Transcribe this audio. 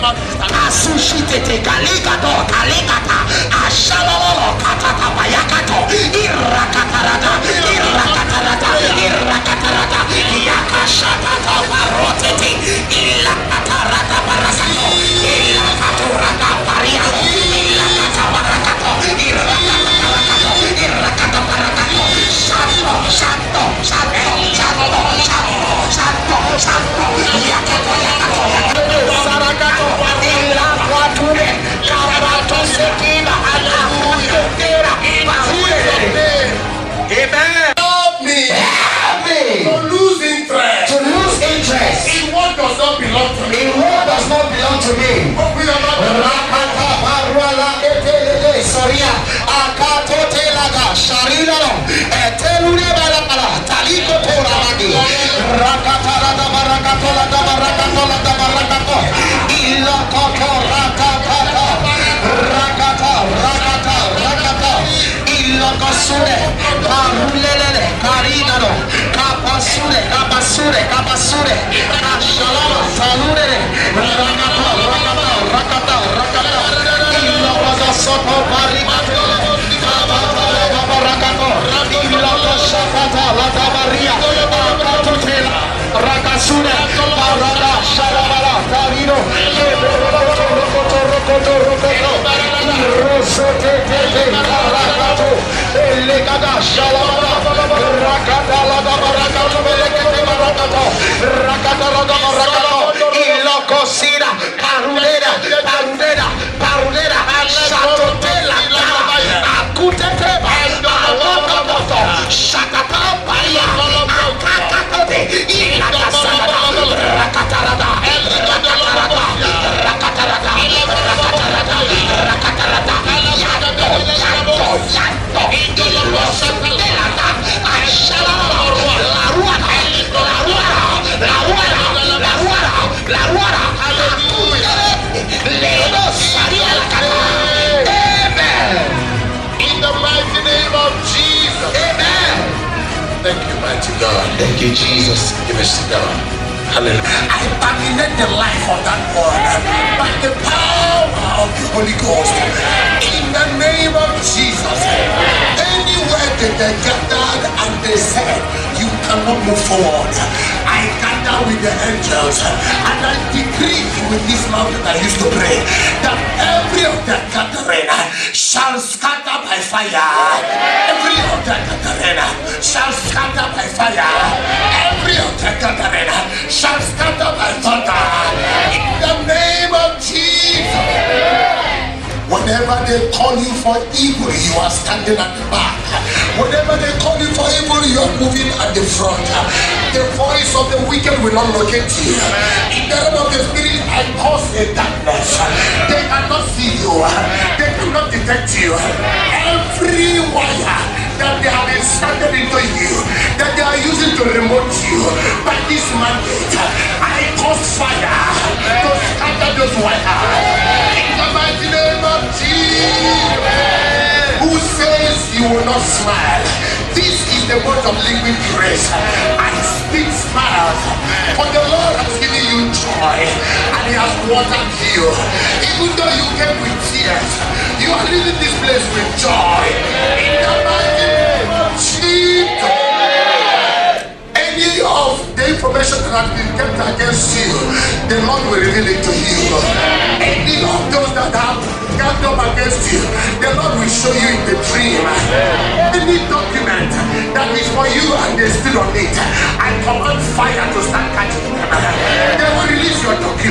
Asushitete Galigado Kaligata Ashalolo Katata Bayakato Irakatarada Yakashatata Barotete Ilakatarada Barakato Ilakaturada Paria Ilakata Barakato Irakata Barakato Santo Yakato Sarakato Ilaquature Carabato Sekina Alamuera Amen. Help me to lose interest in what does not belong to me. Open your mouth. Rakata Barwala Etele Soria Akato Telaga Sharilano Etelune Balapala Taliko Toramadi Rakata la Barakato la Barakato la Barakato Ilakoto Rakata Ilokosune Parulele Karinano Kapasure Kashalama Salure Rakata Ilokosoto Barikato Rakato Ilokosakata la Tabaria Akatotela Rakasune Parada Shalabala Tarino Rokoto Rosote Rakato Elegada Shalabala Rakata la Barakato Belekete Rakata la Barakato Ilokosira Parudera Shatotela Akutete Alakato Shakata Paria Akakate Ilakasada Rakatarada In the mighty name of Jesus. Amen. Thank you, mighty God. Thank you, Jesus. Give us to God. Hallelujah. I terminate the life of that boy by the power of the Holy Ghost. In the name of Jesus. Anywhere that they gathered and they said, you cannot move forward. I gather with the angels and I decree with this mouth that I used to pray that every of the gathering shall scatter by fire. Every of the gathering shall scatter by fire. Every of the gathering shall scatter by thunder. In the name of Jesus. Whenever they call you for evil, you are standing at the back. Whenever they call you for evil, you are moving at the front. The voice of the wicked will not locate you. In the realm of the spirit, I cause a darkness. They cannot see you. They cannot detect you. Every wire that they have inserted into you, that they are using to remote you, by this mandate, I cause fire to scatter those wires. In the mighty name of Jesus. Who says you will not smile? This is the word of liquid grace. I speak smiles, for the Lord has given you joy and He has watered you. Even though you came with tears, you are leaving this place with joy. In the mighty name of Jesus. Any of the information that has been kept against you, the Lord will reveal it to you. Any of those that have gathered up against you, the Lord will show you in the dream. Any document that is for you and they still on it, I command fire to start catching them. They will release your document.